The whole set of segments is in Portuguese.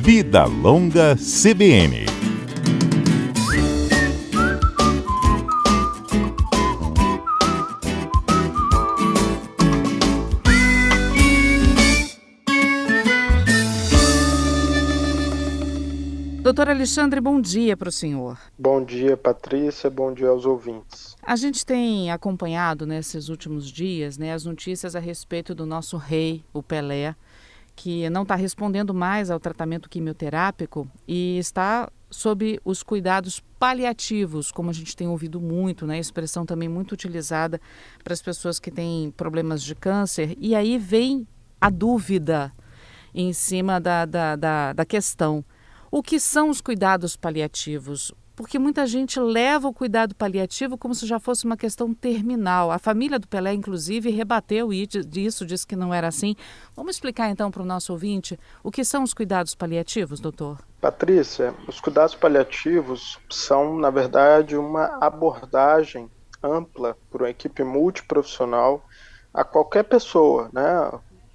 Vida Longa CBN. Doutor Alexandre, bom dia para o senhor. Bom dia, Patrícia, bom dia aos ouvintes. A gente tem acompanhado nesses últimos dias, as notícias a respeito do nosso rei, o Pelé, que não está respondendo mais ao tratamento quimioterápico e está sob os cuidados paliativos, como a gente tem ouvido muito, a expressão também muito utilizada para as pessoas que têm problemas de câncer. E aí vem a dúvida em cima da questão. O que são os cuidados paliativos? Porque muita gente leva o cuidado paliativo como se já fosse uma questão terminal. A família do Pelé, inclusive, rebateu isso, disse que não era assim. Vamos explicar então para o nosso ouvinte o que são os cuidados paliativos, doutor? Patrícia, os cuidados paliativos são, na verdade, uma abordagem ampla por uma equipe multiprofissional a qualquer pessoa,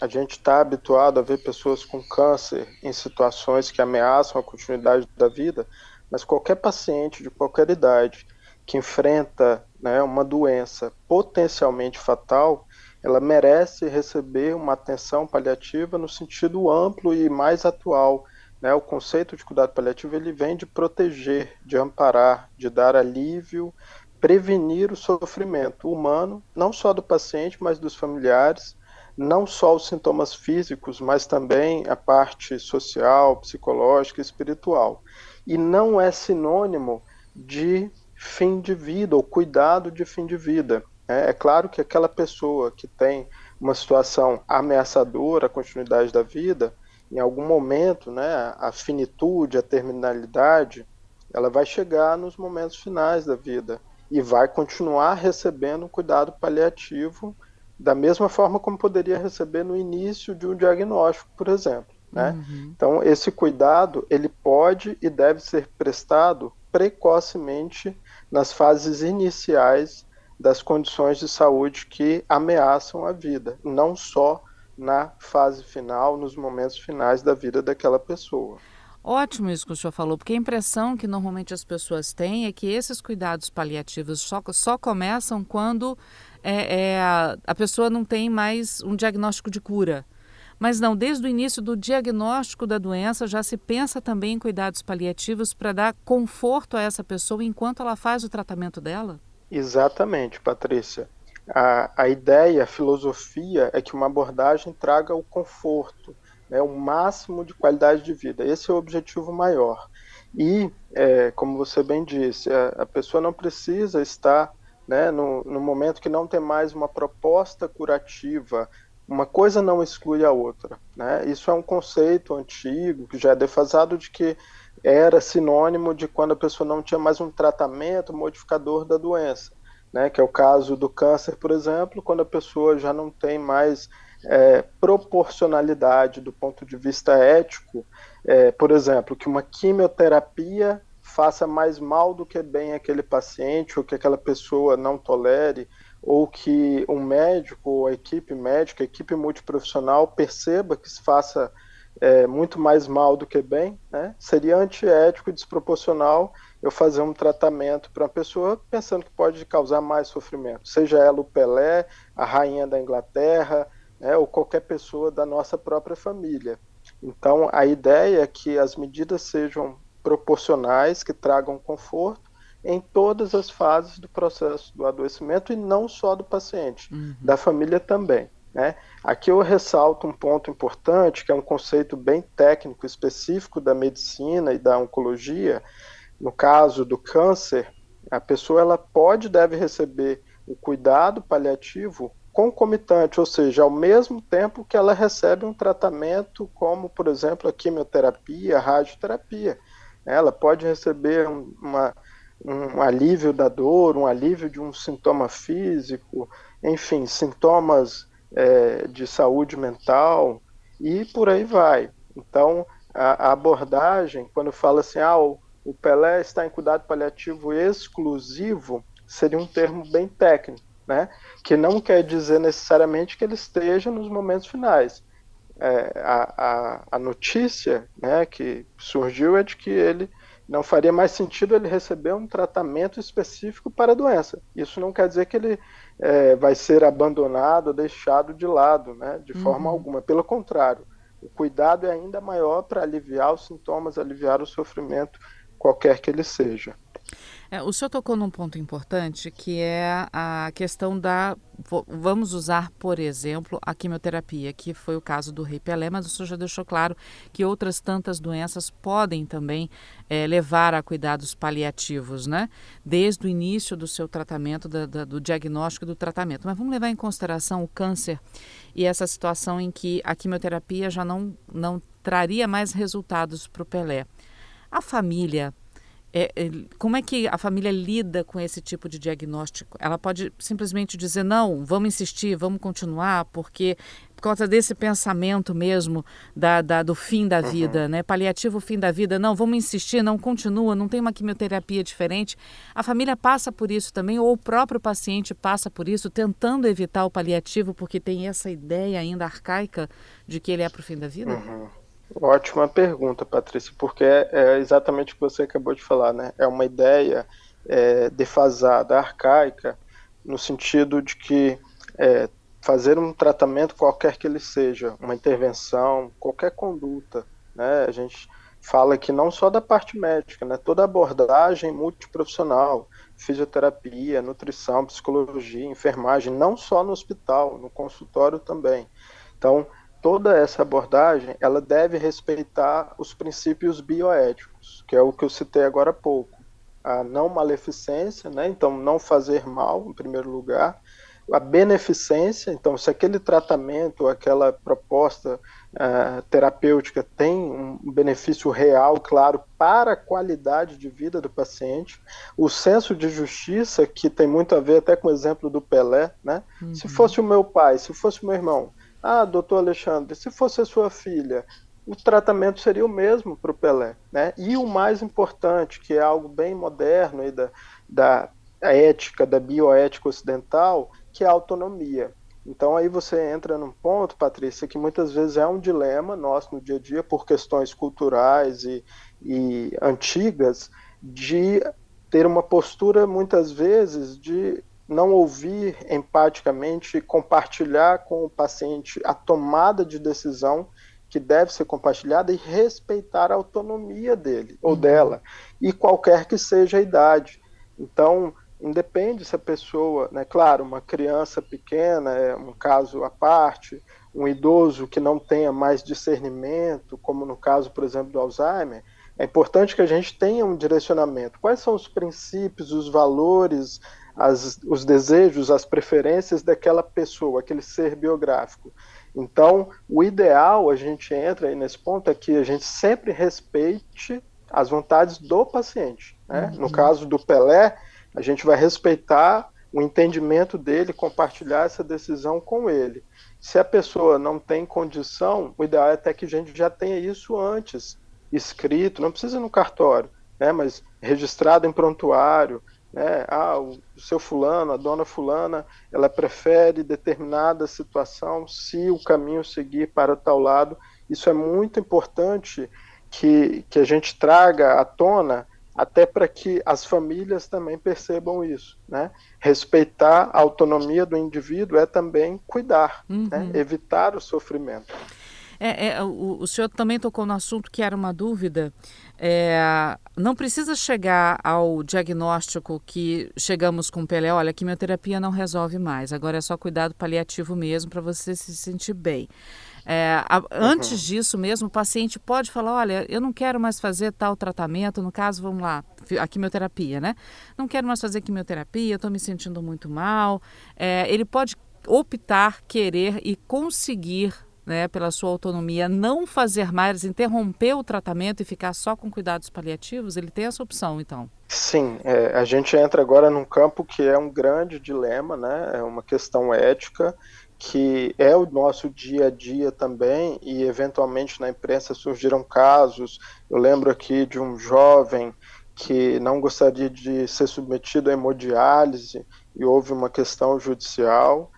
A gente está habituado a ver pessoas com câncer em situações que ameaçam a continuidade da vida, mas qualquer paciente de qualquer idade que enfrenta uma doença potencialmente fatal, ela merece receber uma atenção paliativa no sentido amplo e mais atual. O conceito de cuidado paliativo ele vem de proteger, de amparar, de dar alívio, prevenir o sofrimento humano, não só do paciente, mas dos familiares, não só os sintomas físicos, mas também a parte social, psicológica e espiritual. E não é sinônimo de fim de vida ou cuidado de fim de vida. É claro que aquela pessoa que tem uma situação ameaçadora à continuidade da vida, em algum momento, a finitude, a terminalidade, ela vai chegar nos momentos finais da vida e vai continuar recebendo um cuidado paliativo da mesma forma como poderia receber no início de um diagnóstico, por exemplo. Então, esse cuidado ele pode e deve ser prestado precocemente nas fases iniciais das condições de saúde que ameaçam a vida, não só na fase final, nos momentos finais da vida daquela pessoa. Ótimo isso que o senhor falou, porque a impressão que normalmente as pessoas têm é que esses cuidados paliativos só começam quando a pessoa não tem mais um diagnóstico de cura. Mas não, desde o início do diagnóstico da doença já se pensa também em cuidados paliativos para dar conforto a essa pessoa enquanto ela faz o tratamento dela? Exatamente, Patrícia. A ideia, a filosofia é que uma abordagem traga o conforto, o máximo de qualidade de vida. Esse é o objetivo maior. E, como você bem disse, a pessoa não precisa estar no momento que não tem mais uma proposta curativa. Uma coisa não exclui a outra. Isso é um conceito antigo, que já é defasado, de que era sinônimo de quando a pessoa não tinha mais um tratamento modificador da doença. Que é o caso do câncer, por exemplo, quando a pessoa já não tem mais proporcionalidade do ponto de vista ético, por exemplo, que uma quimioterapia faça mais mal do que bem aquele paciente, ou que aquela pessoa não tolere, ou que um médico, ou a equipe médica, a equipe multiprofissional perceba que se faça muito mais mal do que bem, Seria antiético e desproporcional eu fazer um tratamento para uma pessoa pensando que pode causar mais sofrimento, seja ela o Pelé, a rainha da Inglaterra, ou qualquer pessoa da nossa própria família. Então, a ideia é que as medidas sejam proporcionais, que tragam conforto em todas as fases do processo do adoecimento e não só do paciente, da família também. Aqui eu ressalto um ponto importante, que é um conceito bem técnico, específico da medicina e da oncologia. No caso do câncer, a pessoa ela pode e deve receber o cuidado paliativo concomitante, ou seja, ao mesmo tempo que ela recebe um tratamento como, por exemplo, a quimioterapia, a radioterapia. Ela pode receber um alívio da dor, um alívio de um sintoma físico, enfim, sintomas de saúde mental e por aí vai. Então, a abordagem, quando fala assim, o Pelé está em cuidado paliativo exclusivo, seria um termo bem técnico, que não quer dizer necessariamente que ele esteja nos momentos finais. a notícia, né, que surgiu é de que ele não faria mais sentido ele receber um tratamento específico para a doença. Isso não quer dizer que ele vai ser abandonado, deixado de lado, né, de forma alguma. Pelo contrário, o cuidado é ainda maior para aliviar os sintomas, aliviar o sofrimento, qualquer que ele seja. O senhor tocou num ponto importante, que é a questão vamos usar, por exemplo, a quimioterapia, que foi o caso do Rei Pelé, mas o senhor já deixou claro que outras tantas doenças podem também levar a cuidados paliativos, né? Desde o início do seu tratamento, do diagnóstico e do tratamento. Mas vamos levar em consideração o câncer e essa situação em que a quimioterapia já não traria mais resultados para o Pelé. A família... como é que a família lida com esse tipo de diagnóstico? Ela pode simplesmente dizer, não, vamos insistir, vamos continuar, porque por causa desse pensamento mesmo do fim da vida, né? Paliativo fim da vida, não, vamos insistir, não continua, não tem uma quimioterapia diferente. A família passa por isso também, ou o próprio paciente passa por isso, tentando evitar o paliativo, porque tem essa ideia ainda arcaica de que ele é para o fim da vida? Ótima pergunta, Patrícia, porque é exatamente o que você acabou de falar, né? É uma ideia defasada, arcaica, no sentido de que fazer um tratamento qualquer que ele seja, uma intervenção, qualquer conduta, né? A gente fala aqui não só da parte médica, né? Toda abordagem multiprofissional, fisioterapia, nutrição, psicologia, enfermagem, não só no hospital, no consultório também. Então, toda essa abordagem, ela deve respeitar os princípios bioéticos, que é o que eu citei agora há pouco. A não maleficência, né? Então não fazer mal, em primeiro lugar. A beneficência, então se aquele tratamento, aquela proposta terapêutica tem um benefício real, claro, para a qualidade de vida do paciente. O senso de justiça, que tem muito a ver até com o exemplo do Pelé, né? Se fosse o meu pai, se fosse o meu irmão, doutor Alexandre, se fosse a sua filha, o tratamento seria o mesmo para o Pelé, né? E o mais importante, que é algo bem moderno aí da ética, da bioética ocidental, que é a autonomia. Então aí você entra num ponto, Patrícia, que muitas vezes é um dilema nosso no dia a dia, por questões culturais e antigas, de ter uma postura, muitas vezes, de não ouvir empaticamente, compartilhar com o paciente a tomada de decisão que deve ser compartilhada e respeitar a autonomia dele ou dela, e qualquer que seja a idade. Então, independe se a pessoa, né, claro, uma criança pequena é um caso à parte, um idoso que não tenha mais discernimento, como no caso, por exemplo, do Alzheimer, é importante que a gente tenha um direcionamento. Quais são os princípios, os valores, os desejos, as preferências daquela pessoa, aquele ser biográfico? Então, o ideal, a gente entra aí nesse ponto, é que a gente sempre respeite as vontades do paciente, né? No caso do Pelé, a gente vai respeitar o entendimento dele, compartilhar essa decisão com ele. Se a pessoa não tem condição, o ideal é até que a gente já tenha isso antes, escrito, não precisa no cartório, né, mas registrado em prontuário, né? O seu fulano, a dona fulana, ela prefere determinada situação se o caminho seguir para tal lado. Isso é muito importante que a gente traga à tona, até para que as famílias também percebam isso, né? Respeitar a autonomia do indivíduo é também cuidar, né? Evitar o sofrimento. O senhor também tocou no assunto que era uma dúvida. Não precisa chegar ao diagnóstico que chegamos com o Pelé, olha, a quimioterapia não resolve mais, agora é só cuidado paliativo mesmo para você se sentir bem. Antes disso mesmo, o paciente pode falar, olha, eu não quero mais fazer tal tratamento, no caso, vamos lá, a quimioterapia, né? Não quero mais fazer quimioterapia, estou me sentindo muito mal. Ele pode optar, querer e conseguir, né, pela sua autonomia, não fazer mais, interromper o tratamento e ficar só com cuidados paliativos? Ele tem essa opção, então? Sim, a gente entra agora num campo que é um grande dilema, né? É uma questão ética, que é o nosso dia a dia também, e eventualmente na imprensa surgiram casos. Eu lembro aqui de um jovem que não gostaria de ser submetido a hemodiálise e houve uma questão judicial.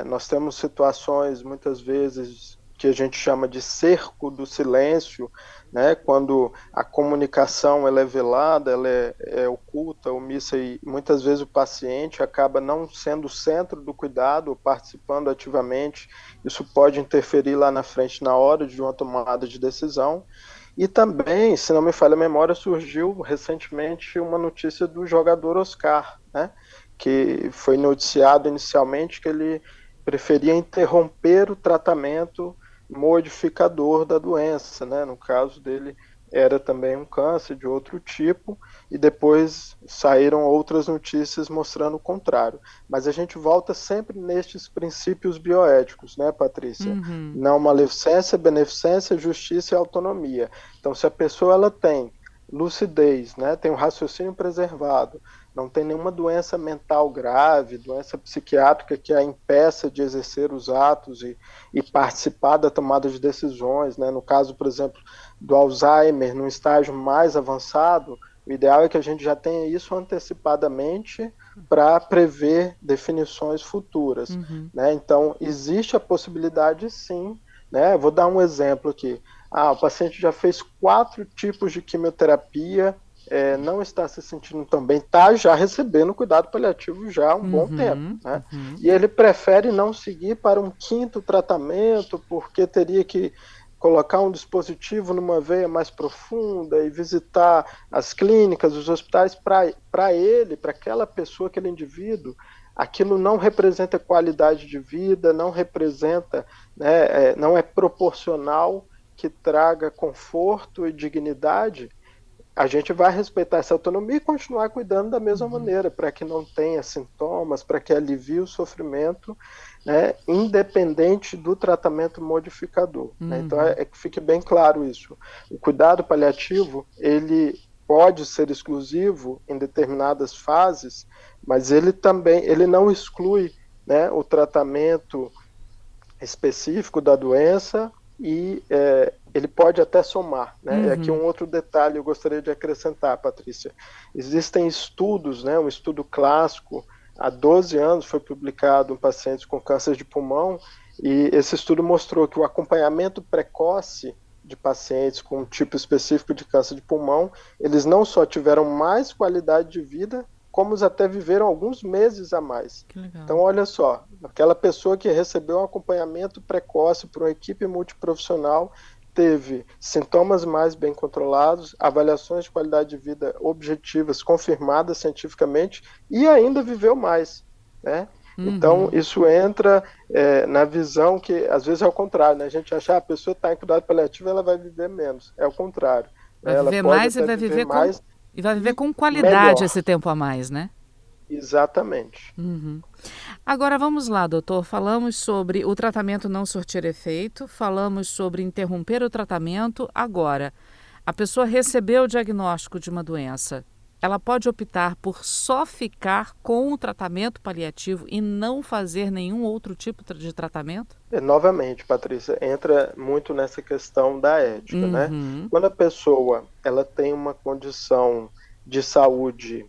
Nós temos situações, muitas vezes, que a gente chama de cerco do silêncio, né? Quando a comunicação ela é velada, ela é oculta, omissa, e muitas vezes o paciente acaba não sendo o centro do cuidado, ou participando ativamente. Isso pode interferir lá na frente na hora de uma tomada de decisão. E também, se não me falha a memória, surgiu recentemente uma notícia do jogador Oscar, né? Que foi noticiado inicialmente que ele preferia interromper o tratamento modificador da doença, né? No caso dele era também um câncer de outro tipo, e depois saíram outras notícias mostrando o contrário. Mas a gente volta sempre nestes princípios bioéticos, né, Patrícia? Uhum. Não maledicência, beneficência, justiça e autonomia. Então, se a pessoa ela tem lucidez, né, tem um raciocínio preservado, não tem nenhuma doença mental grave, doença psiquiátrica que a impeça de exercer os atos e participar da tomada de decisões, né? No caso, por exemplo, do Alzheimer, num estágio mais avançado, o ideal é que a gente já tenha isso antecipadamente para prever definições futuras, né? Então, existe a possibilidade, sim, né? Vou dar um exemplo aqui. O paciente já fez 4 tipos de quimioterapia, não está se sentindo tão bem, está já recebendo cuidado paliativo já há um bom tempo, né? E ele prefere não seguir para um 5º tratamento, porque teria que colocar um dispositivo numa veia mais profunda e visitar as clínicas, os hospitais. Para ele, para aquela pessoa, aquele indivíduo, aquilo não representa qualidade de vida, não representa, né, não é proporcional que traga conforto e dignidade. A gente vai respeitar essa autonomia e continuar cuidando da mesma maneira, para que não tenha sintomas, para que alivie o sofrimento, né, independente do tratamento modificador. Né? Então, que fique bem claro isso. O cuidado paliativo, ele pode ser exclusivo em determinadas fases, mas ele não exclui, né, o tratamento específico da doença, e ele pode até somar, né? E aqui um outro detalhe eu gostaria de acrescentar, Patrícia. Existem estudos, né? Um estudo clássico, há 12 anos foi publicado em pacientes com câncer de pulmão, e esse estudo mostrou que o acompanhamento precoce de pacientes com um tipo específico de câncer de pulmão, eles não só tiveram mais qualidade de vida, como até viveram alguns meses a mais. Então, olha só, aquela pessoa que recebeu um acompanhamento precoce por uma equipe multiprofissional teve sintomas mais bem controlados, avaliações de qualidade de vida objetivas, confirmadas cientificamente, e ainda viveu mais, né? Então, isso entra na visão que, às vezes, é o contrário, né? A gente acha que a pessoa está em cuidado paliativo, ela vai viver menos. É o contrário. Vai viver mais e vai viver mais. E vai viver com qualidade melhor. Esse tempo a mais, né? Exatamente. Agora vamos lá, doutor. Falamos sobre o tratamento não surtir efeito, falamos sobre interromper o tratamento. Agora, a pessoa recebeu o diagnóstico de uma doença. Ela pode optar por só ficar com o tratamento paliativo e não fazer nenhum outro tipo de tratamento? Novamente, Patrícia, entra muito nessa questão da ética, né? Quando a pessoa ela tem uma condição de saúde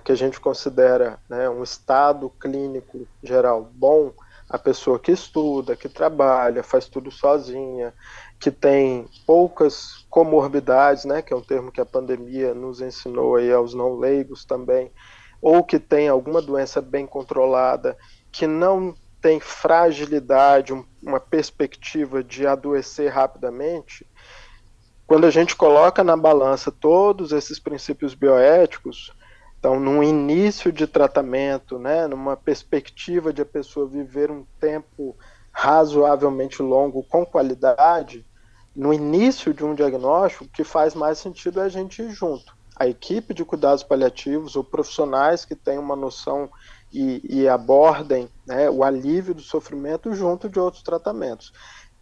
que a gente considera, né, um estado clínico geral bom, a pessoa que estuda, que trabalha, faz tudo sozinha, que tem poucas comorbidades, né, que é um termo que a pandemia nos ensinou aí aos não leigos também, ou que tem alguma doença bem controlada, que não tem fragilidade, uma perspectiva de adoecer rapidamente. Quando a gente coloca na balança todos esses princípios bioéticos, então, num início de tratamento, né, numa perspectiva de a pessoa viver um tempo razoavelmente longo com qualidade, no início de um diagnóstico, o que faz mais sentido é a gente ir junto. A equipe de cuidados paliativos ou profissionais que tenham uma noção e abordem, né, o alívio do sofrimento junto de outros tratamentos.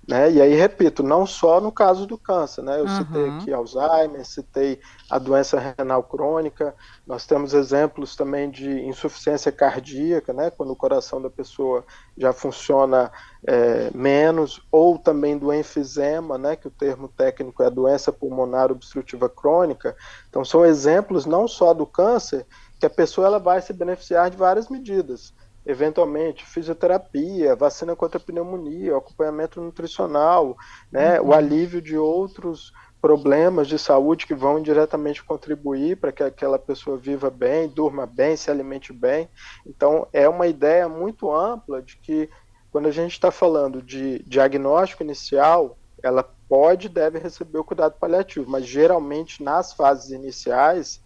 Né? E aí, repito, não só no caso do câncer, né? Eu citei aqui Alzheimer, citei a doença renal crônica, nós temos exemplos também de insuficiência cardíaca, né? Quando o coração da pessoa já funciona menos, ou também do enfisema, né? Que o termo técnico é a doença pulmonar obstrutiva crônica. Então, são exemplos não só do câncer, que a pessoa ela vai se beneficiar de várias medidas. eventualmente fisioterapia, vacina contra a pneumonia, acompanhamento nutricional, né, o Uhum. alívio de outros problemas de saúde que vão diretamente contribuir para que aquela pessoa viva bem, durma bem, se alimente bem. Então, é uma ideia muito ampla de que, quando a gente está falando de diagnóstico inicial, ela pode e deve receber o cuidado paliativo, mas geralmente nas fases iniciais,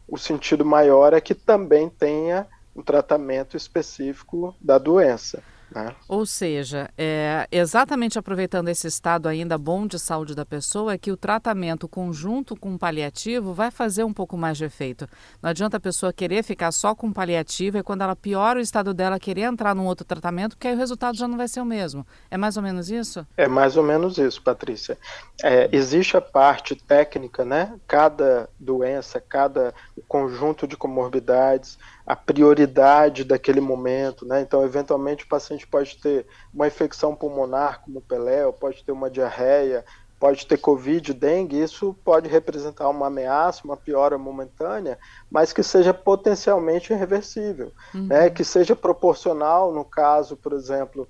o sentido maior é que também tenha um tratamento específico da doença, né? Ou seja, exatamente aproveitando esse estado ainda bom de saúde da pessoa, é que o tratamento conjunto com o paliativo vai fazer um pouco mais de efeito. Não adianta a pessoa querer ficar só com paliativo e quando ela piora o estado dela querer entrar num outro tratamento, porque aí o resultado já não vai ser o mesmo. É mais ou menos isso? É mais ou menos isso, Patrícia. Existe a parte técnica, né? Cada doença, cada conjunto de comorbidades, a prioridade daquele momento, né? Então, eventualmente, o paciente pode ter uma infecção pulmonar, como peléu, pode ter uma diarreia, pode ter Covid, dengue. Isso pode representar uma ameaça, uma piora momentânea, mas que seja potencialmente irreversível, né? Uhum. Que seja proporcional, no caso, por exemplo,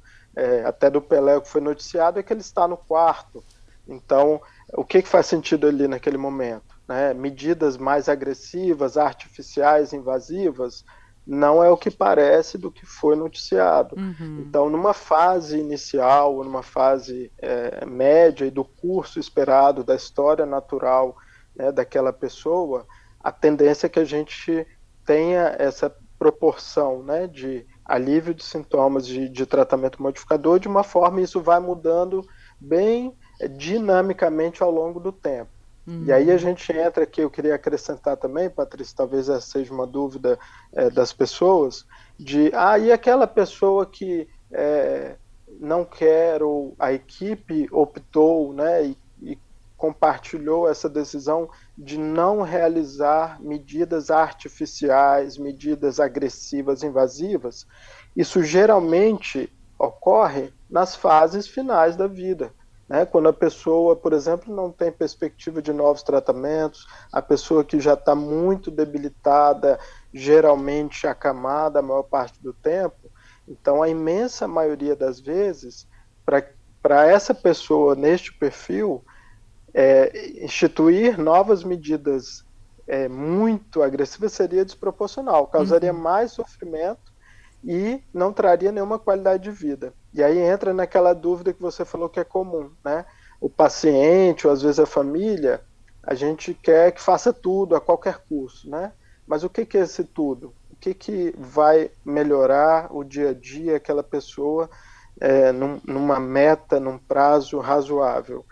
até do Pelé que foi noticiado, é que ele está no quarto. Então, o que faz sentido ali naquele momento? Né? Medidas mais agressivas, artificiais, invasivas, não é o que parece do que foi noticiado. Uhum. Então, numa fase inicial, numa fase média e do curso esperado da história natural, né, daquela pessoa, a tendência é que a gente tenha essa proporção, né, de alívio de sintomas de tratamento modificador, de uma forma isso vai mudando bem dinamicamente ao longo do tempo. E aí a Uhum. gente entra aqui, eu queria acrescentar também, Patrícia, talvez essa seja uma dúvida das pessoas, e aquela pessoa que não quer, ou a equipe optou, né, e compartilhou essa decisão de não realizar medidas artificiais, medidas agressivas, invasivas. Isso geralmente ocorre nas fases finais da vida, né? Quando a pessoa, por exemplo, não tem perspectiva de novos tratamentos, a pessoa que já está muito debilitada, geralmente acamada a maior parte do tempo. Então, a imensa maioria das vezes, para essa pessoa neste perfil, instituir novas medidas muito agressivas seria desproporcional, causaria Uhum. mais sofrimento e não traria nenhuma qualidade de vida. E aí entra naquela dúvida que você falou que é comum, né? O paciente, ou às vezes a família, a gente quer que faça tudo a qualquer custo, né? Mas o que é esse tudo? O que vai melhorar o dia a dia daquela pessoa numa meta, num prazo razoável?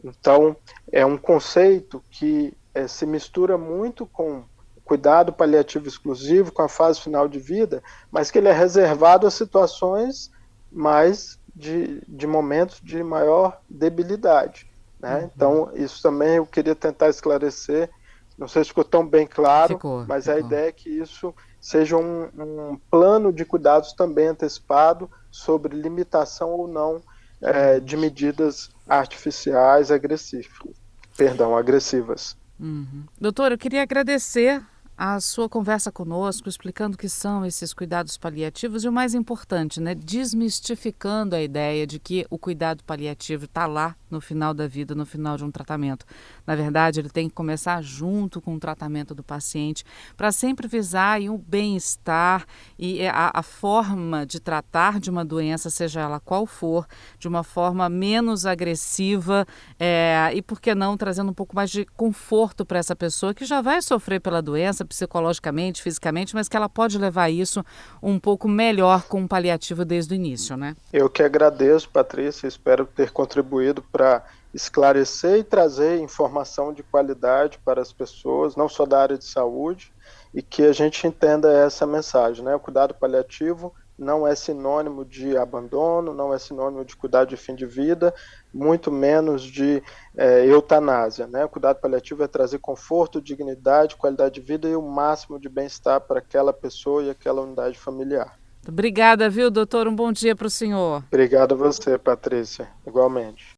Então, é um conceito que se mistura muito com cuidado paliativo exclusivo, com a fase final de vida, mas que ele é reservado a situações mais de momentos de maior debilidade, né? Uhum. Então, isso também eu queria tentar esclarecer. Não sei se ficou tão bem claro, Ficou, mas a ficou. ideia é que isso seja um plano de cuidados também antecipado sobre limitação ou não de medidas artificiais agressivas. Uhum. Doutor, eu queria agradecer a sua conversa conosco, explicando o que são esses cuidados paliativos e o mais importante, né, desmistificando a ideia de que o cuidado paliativo está lá no final da vida, no final de um tratamento. Na verdade, ele tem que começar junto com o tratamento do paciente para sempre visar aí o bem-estar e a forma de tratar de uma doença, seja ela qual for, de uma forma menos agressiva e, por que não, trazendo um pouco mais de conforto para essa pessoa que já vai sofrer pela doença, psicologicamente, fisicamente, mas que ela pode levar isso um pouco melhor com o paliativo desde o início, né? Eu que agradeço, Patrícia, espero ter contribuído para esclarecer e trazer informação de qualidade para as pessoas, não só da área de saúde, e que a gente entenda essa mensagem, né? O cuidado paliativo não é sinônimo de abandono, não é sinônimo de cuidado de fim de vida, muito menos de eutanásia, né? O cuidado paliativo é trazer conforto, dignidade, qualidade de vida e o máximo de bem-estar para aquela pessoa e aquela unidade familiar. Obrigada, viu, doutor? Um bom dia para o senhor. Obrigado a você, Patrícia, igualmente.